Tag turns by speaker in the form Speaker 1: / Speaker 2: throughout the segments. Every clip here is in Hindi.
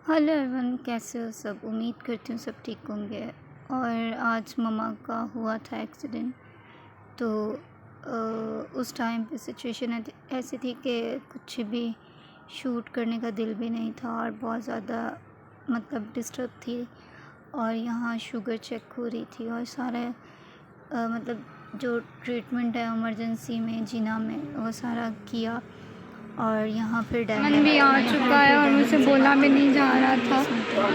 Speaker 1: हेलो एवरीवन, कैसे हो सब। उम्मीद करती हूँ सब ठीक होंगे। और आज मम्मा का हुआ था एक्सीडेंट, तो उस टाइम पे सिचुएशन ऐसी थी कि कुछ भी शूट करने का दिल भी नहीं था और बहुत ज़्यादा मतलब डिस्टर्ब थी। और यहाँ शुगर चेक हो रही थी और सारा मतलब जो ट्रीटमेंट है इमरजेंसी में जिना में वो सारा किया। और यहाँ फिर
Speaker 2: मन भी आ चुका है और मुझसे बोला भी नहीं जा रहा था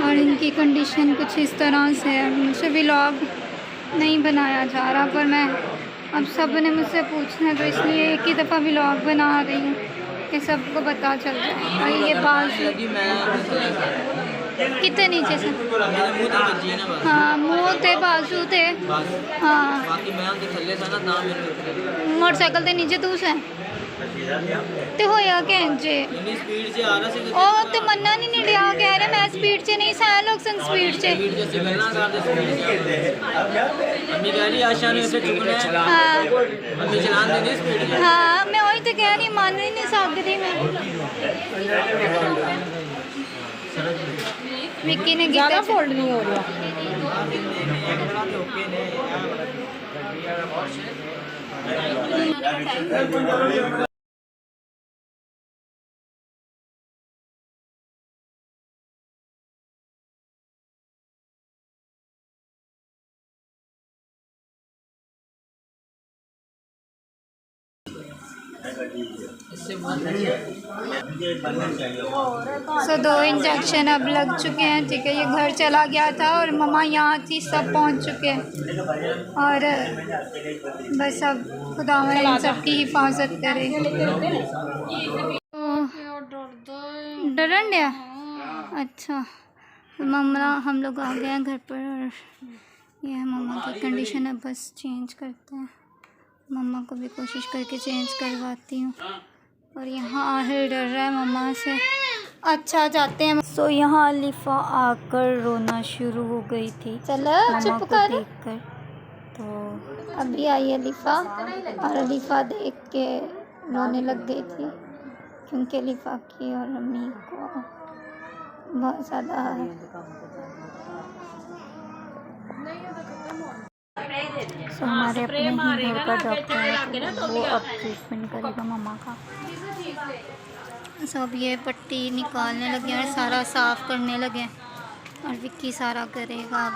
Speaker 2: और इनकी कंडीशन कुछ इस तरह से है। मुझसे व्लॉग नहीं बनाया जा रहा, पर मैं अब सब ने मुझसे पूछना है तो इसलिए एक ही दफ़ा व्लॉग बना रही हूँ कि सबको पता चल जाए। और ये बाजू कितने नीचे से, हाँ मुँह थे बाजू थे, हाँ मोटरसाइकिल के नीचे तू से ते होया कैंजे ओ ते मन्ना नहीं डिया कह रहे मैं स्पीड से नहीं साया लोग सन स्पीड से हाँ मैं वही तो कह रही मान ही नहीं सकती मैं। विक्की ने ज़्यादा फोल्ड नहीं हो रहा। दो इंजेक्शन अब लग चुके हैं, ठीक है। ये घर चला गया था और मम्मा यहाँ थी, सब पहुँच चुके हैं। और बस अब खुदा इन सब की हिफाजत करे। डरन दिया, अच्छा। मम्मा हम लोग आ गए हैं घर पर और ये है मम्मा की कंडीशन है। बस चेंज करते हैं, मम्मा को भी कोशिश करके चेंज करवाती हूँ। और यहाँ आहिर डर रहा है मम्मा से। अच्छा जाते हैं। सो यहाँ अलीफ़ा आकर रोना शुरू हो गई थी चलो चुप कर देखकर। तो अभी आई अलीफ़ा और अलीफ़ा देख के रोने लग गई थी क्योंकि अलीफ़ा की और अम्मी को बहुत ज़्यादा हमारे अपने ही घर का डॉक्टर है तो वो अब ट्रीटमेंट करेगा मम्मा का। सब ये पट्टी निकालने लगे और सारा साफ़ करने लगे और विक्की सारा करेगा अब।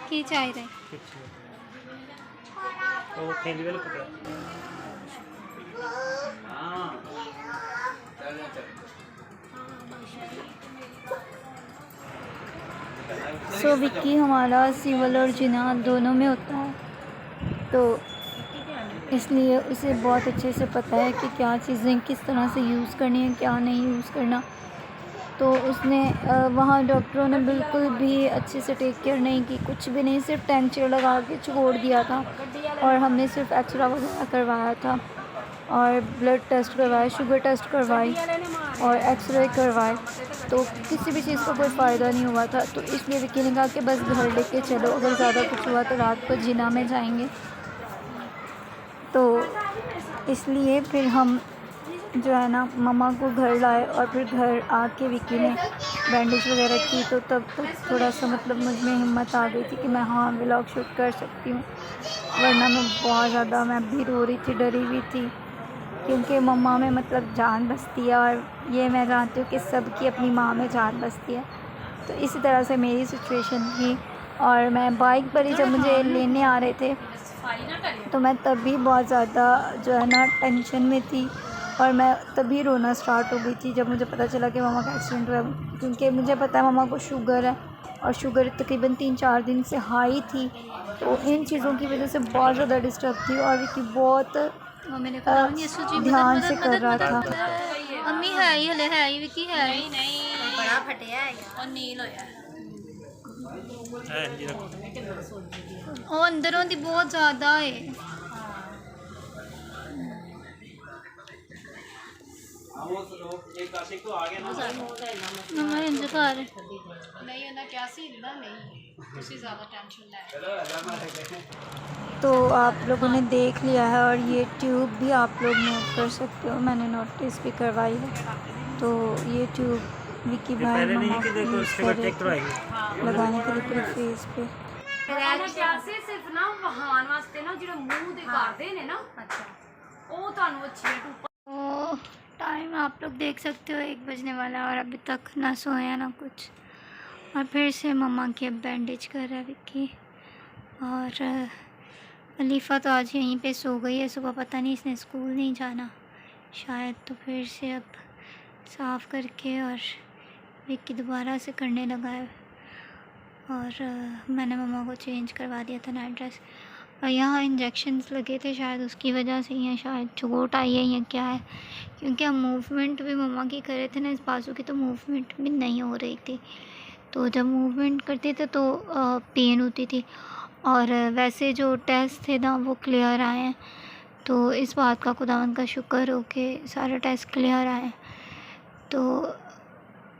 Speaker 2: की चाहिए सो विक्की हमारा सिविल और जिना दोनों में होता है, तो इसलिए उसे बहुत अच्छे से पता है कि क्या चीज़ें किस तरह से यूज़ करनी है, क्या नहीं यूज़ करना। तो उसने वहाँ डॉक्टरों ने बिल्कुल भी अच्छे से टेक केयर नहीं की, कुछ भी नहीं, सिर्फ टेंचर लगा के छोड़ दिया था। और हमने सिर्फ एक्सरे वगैरह करवाया था और ब्लड टेस्ट करवाया, शुगर टेस्ट करवाई और एक्सरे करवाए, तो किसी भी चीज़ का कोई फ़ायदा नहीं हुआ था। तो इसलिए विक्की ने कहा कि बस घर लेके चलो, अगर ज़्यादा कुछ हुआ तो रात को जिना में जाएंगे। तो इसलिए फिर हम जो है ना मम्मा को घर लाए और फिर घर आके विक्की ने बैंडेज वगैरह की। तो तब तक थोड़ा सा मतलब मुझ में हिम्मत आ गई थी कि मैं हाँ व्लॉग शूट कर सकती हूँ, वरना मैं बहुत ज़्यादा मैं भी रो रही थी, डरी हुई थी, क्योंकि मम्मा में मतलब जान बसती है और ये मैं जानती हूँ कि सबकी अपनी माँ में जान बसती है। तो इसी तरह से मेरी सिचुएशन थी। और मैं बाइक पर ही जब मुझे लेने आ रहे थे तो मैं तभी बहुत ज़्यादा जो है ना टेंशन में थी और मैं तभी रोना स्टार्ट हो गई थी जब मुझे पता चला कि मम्मा का एक्सीडेंट हुआ। क्योंकि मुझे पता है मम्मा को शुगर है और शुगर तकरीबन 3-4 दिन से हाई थी, तो इन चीज़ों की वजह से बहुत ज़्यादा डिस्टर्ब थी और विक्की बहुत ध्यान से कर रहा था।
Speaker 1: अम्मी है ही हले है ही विक्की है ही नहीं बड़ा फटिया है और नील होया और अंदरों दी बहुत ज़्यादा है। मम्मा इंज कर नहीं क्या सी नहीं
Speaker 2: तो आप लोगों ने देख लिया है और ये ट्यूब भी आप लोग नोट कर सकते हो, मैंने नोटिस भी करवाई है। तो ये ट्यूब विकी भाई मम्मा को यूज़ कर रहे थे लगाने के लिए पूरे फेस पे।
Speaker 3: सिर्फ ना बहान वास्ते ना जो मुंह दे करदे ने ना, अच्छा वो तानू अच्छी
Speaker 1: तो टाइम आप लोग देख सकते हो 1 बजने वाला है और अभी तक ना सोया ना कुछ। और फिर से मम्मा की अब बैंडेज कर रहा है विक्की। और अलीफ़ा तो आज यहीं पे सो गई है, सुबह पता नहीं इसने स्कूल नहीं जाना शायद, तो फिर से अब साफ़ करके और विक्की दोबारा से करने लगा है। और मैंने मम्मा को चेंज करवा दिया था नाइट ड्रेस। और यहाँ इंजेक्शन्स लगे थे, शायद उसकी वजह से या शायद चोट आई है या क्या है, क्योंकि हम मूवमेंट भी मम्मा की कर रहे थे ना इस बाजू की, तो मूवमेंट भी नहीं हो रही थी। तो जब मूवमेंट करते थे तो पेन होती थी। और वैसे जो टेस्ट थे ना वो क्लियर आए हैं, तो इस बात का खुदावंद का शुक्र हो कि सारे टेस्ट क्लियर आए। तो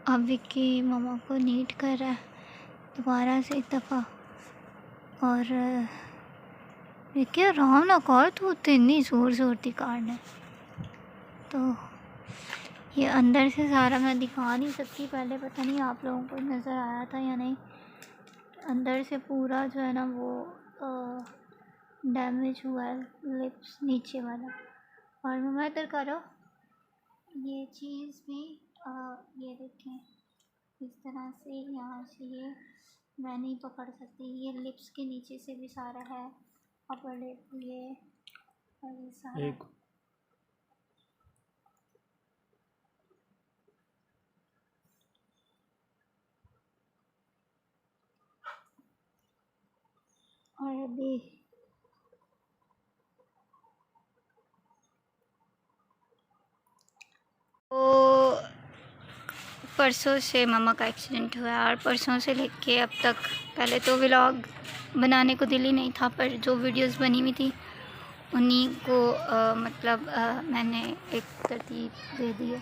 Speaker 1: अब विक्की मम्मा को नीट कर रहा है दोबारा से एक दफ़ा। और विक्की आराम ना कर, तू इतनी ज़ोर थी काटने। तो ये अंदर से सारा मैं दिखा नहीं सकती, पहले पता नहीं आप लोगों को नज़र आया था या नहीं। अंदर से पूरा जो है ना वो डैमेज हुआ है, लिप्स नीचे वाला। और मम्मा इधर करो, ये चीज़ भी ये देखें इस तरह से, यहाँ से ये मैं नहीं पकड़ सकती, ये लिप्स के नीचे से भी सारा है, अपर लिप ये और ये सारा। और अभी तो परसों से मम्मा का एक्सीडेंट हुआ है और परसों से लेके अब तक, पहले तो व्लॉग बनाने को दिल ही नहीं था, पर जो वीडियोस बनी हुई थी उन्हीं को मैंने एक तरतीब दे दी है।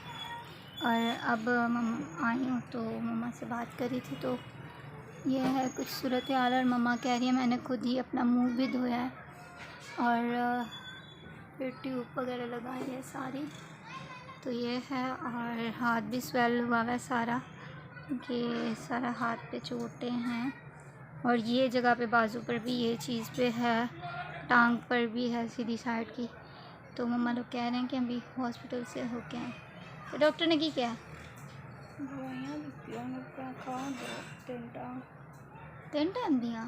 Speaker 1: और अब मम्मा आई हूँ तो मम्मा से बात करी थी, तो ये है कुछ सूरत हाल। और मम्मा कह रही है मैंने खुद ही अपना मुंह भी धोया है और फिर ट्यूब वगैरह लगाई है सारी। तो ये है, और हाथ भी स्वेल हुआ है सारा, कि सारा हाथ पे चोटें हैं। और ये जगह पे बाजू पर भी ये चीज़ पे है, टांग पर भी है सीधी साइड की। तो मम्मा लोग कह रहे हैं कि अभी हॉस्पिटल से होके आए। तो डॉक्टर ने की क्या? तीन टाइम दिया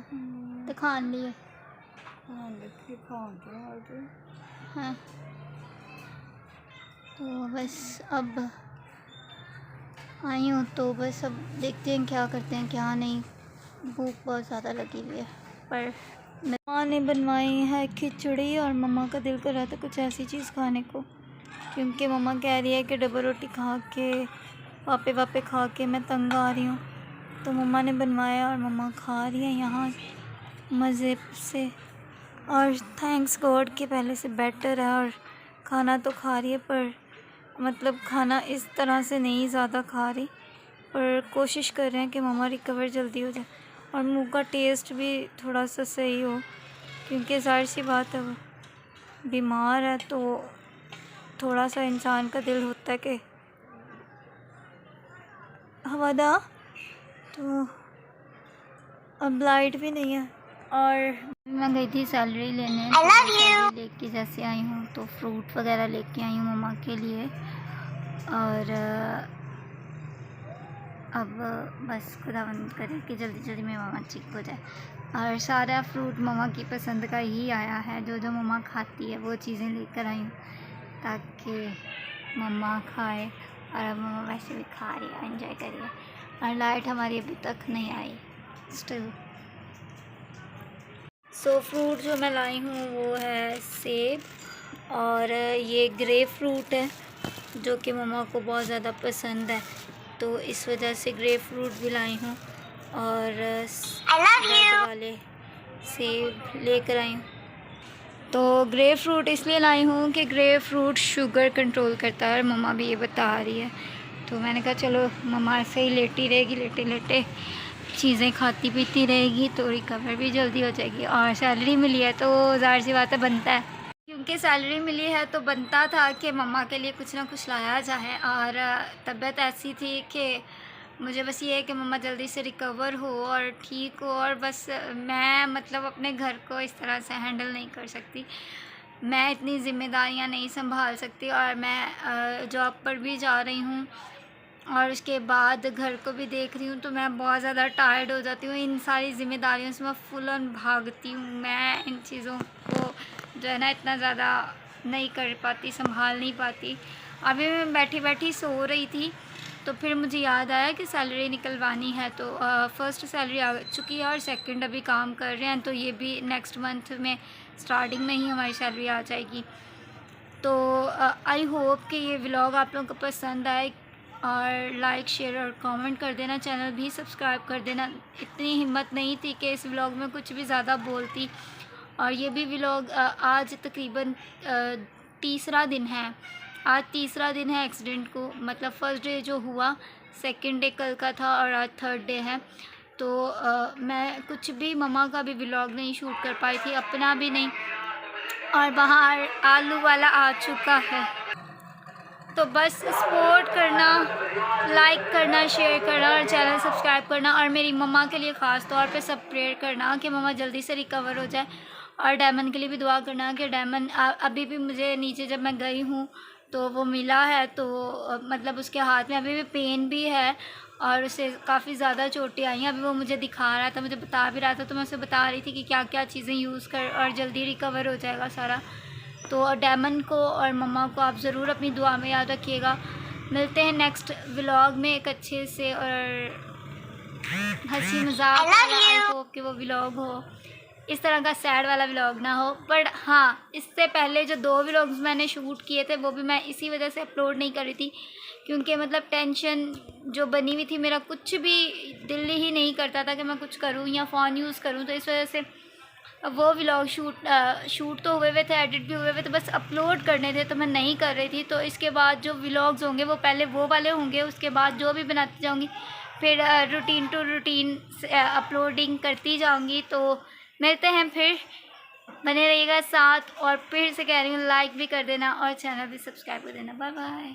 Speaker 1: तो खान लिए। हाँ, तो बस अब आई हूँ, तो बस अब देखते हैं क्या करते हैं क्या नहीं। भूख बहुत ज़्यादा लगी हुई है। पर
Speaker 2: माँ ने बनवाई है खिचड़ी और मम्मा का दिल कर रहा था कुछ ऐसी चीज़ खाने को, क्योंकि मम्मा कह रही है कि डबल रोटी खा के वापे खा के मैं तंग आ रही हूँ। तो मम्मा ने बनवाया और मम्मा खा रही है यहाँ मज़े से। और थैंक्स गॉड कि पहले से बेटर है और खाना तो खा रही है, पर मतलब खाना इस तरह से नहीं ज़्यादा खा रही, पर कोशिश कर रहे हैं कि मम्मा रिकवर जल्दी हो जाए और मुंह का टेस्ट भी थोड़ा सा सही हो, क्योंकि ज़ाहिर सी बात है वो बीमार है। तो थोड़ा सा इंसान का दिल होता है कि हवादा। तो अब लाइट भी नहीं है। और
Speaker 1: मैं गई थी सैलरी लेने, तो सैलरी लेके जैसे आई हूँ तो फ्रूट वगैरह लेके आई हूँ मम्मा के लिए। और अब बस खुदावंद करे कि जल्दी जल्दी मेरी मम्मा ठीक हो जाए। और सारा फ्रूट मम्मा की पसंद का ही आया है, जो जो मम्मा खाती है वो चीज़ें लेकर आई हूँ ताकि मम्मा खाए। और अब मम्मा वैसे भी खा रही है, एंजॉय कर रही है। और लाइट हमारी अभी तक नहीं आई स्टिल।
Speaker 2: सो फ्रूट जो मैं लाई हूँ वो है सेब, और ये ग्रे फ्रूट है जो कि मम्मा को बहुत ज़्यादा पसंद है, तो इस वजह से ग्रे फ्रूट भी लाई हूँ। और रेड वाले सेब लेकर आई हूँ। तो ग्रे फ्रूट इसलिए लाई हूँ कि ग्रे फ्रूट शुगर कंट्रोल करता है और मम्मा भी ये बता रही है। तो मैंने कहा चलो मम्मा ऐसे ही लेटी रहेगी, लेटे लेटे
Speaker 1: चीज़ें खाती पीती रहेगी तो रिकवर भी जल्दी हो जाएगी। और सैलरी मिली है तो ज़ाहिर सी बात है बनता है, क्योंकि सैलरी मिली है तो बनता था कि मम्मा के लिए कुछ ना कुछ लाया जाए। और तबीयत ऐसी थी कि मुझे बस ये है कि मम्मा जल्दी से रिकवर हो और ठीक हो। और बस मैं मतलब अपने घर को इस तरह से हैंडल नहीं कर सकती, मैं इतनी ज़िम्मेदारियां नहीं संभाल सकती। और मैं जॉब पर भी जा रही हूँ और उसके बाद घर को भी देख रही हूँ, तो मैं बहुत ज़्यादा टायर्ड हो जाती हूँ। इन सारी ज़िम्मेदारियों से मैं फुल ऑन भागती हूँ। मैं इन चीज़ों को जो है ना इतना ज़्यादा नहीं कर पाती, संभाल नहीं पाती। अभी मैं बैठी बैठी सो रही थी तो फिर मुझे याद आया कि सैलरी निकलवानी है। तो फर्स्ट सैलरी आ चुकी है और सेकंड अभी काम कर रहे हैं, तो ये भी नेक्स्ट मंथ में स्टार्टिंग में ही हमारी सैलरी आ जाएगी। तो आई होप कि ये व्लॉग आप लोगों को पसंद आए और लाइक शेयर और कमेंट कर देना, चैनल भी सब्सक्राइब कर देना। इतनी हिम्मत नहीं थी कि इस व्लॉग में कुछ भी ज़्यादा बोलती। और ये भी व्लॉग आज तकरीबन तीसरा दिन है, आज तीसरा दिन है एक्सीडेंट को। मतलब फ़र्स्ट डे जो हुआ, सेकंड डे कल का था और आज थर्ड डे है। तो मैं कुछ भी मम्मा का भी व्लॉग नहीं शूट कर पाई थी, अपना भी नहीं। और बाहर आलू वाला आ चुका है, तो बस सपोर्ट करना, लाइक करना, शेयर करना और चैनल सब्सक्राइब करना। और मेरी मम्मा के लिए ख़ास तौर पे सब प्रेयर करना कि मम्मा जल्दी से रिकवर हो जाए। और डायमंड के लिए भी दुआ करना कि डायमंड अभी भी मुझे नीचे जब मैं गई हूँ तो वो मिला है, तो मतलब उसके हाथ में अभी भी पेन भी है और उसे काफ़ी ज़्यादा चोटें आई हैं। अभी वो मुझे दिखा रहा था, मुझे बता भी रहा था, तो मैं उसे बता रही थी कि क्या क्या चीज़ें यूज़ कर और जल्दी रिकवर हो जाएगा सारा। तो डायमंड को और मम्मा को आप ज़रूर अपनी दुआ में याद रखिएगा। मिलते हैं नेक्स्ट व्लॉग में एक अच्छे से और हंसी मजाक वाला। आई होप कि वो व्लॉग हो, इस तरह का सैड वाला व्लॉग ना हो। बट हाँ, इससे पहले जो 2 व्लॉग्स मैंने शूट किए थे वो भी मैं इसी वजह से अपलोड नहीं कर रही थी, क्योंकि मतलब टेंशन जो बनी हुई थी, मेरा कुछ भी दिल ही नहीं करता था कि मैं कुछ करूँ या फ़ोन यूज़ करूँ। तो इस वजह से वो व्लॉग शूट तो हुए से एडिट भी हुए तो बस अपलोड करने थे, तो मैं नहीं कर रही थी। तो इसके बाद जो व्लॉग्स होंगे वो पहले वो वाले होंगे, उसके बाद जो भी बनाती जाऊँगी फिर रूटीन टू रूटीन अपलोडिंग करती जाऊँगी। तो मिलते हैं फिर, बने रहिएगा साथ। और फिर से कह रही हूँ लाइक भी कर देना और चैनल भी सब्सक्राइब कर देना। Bye bye.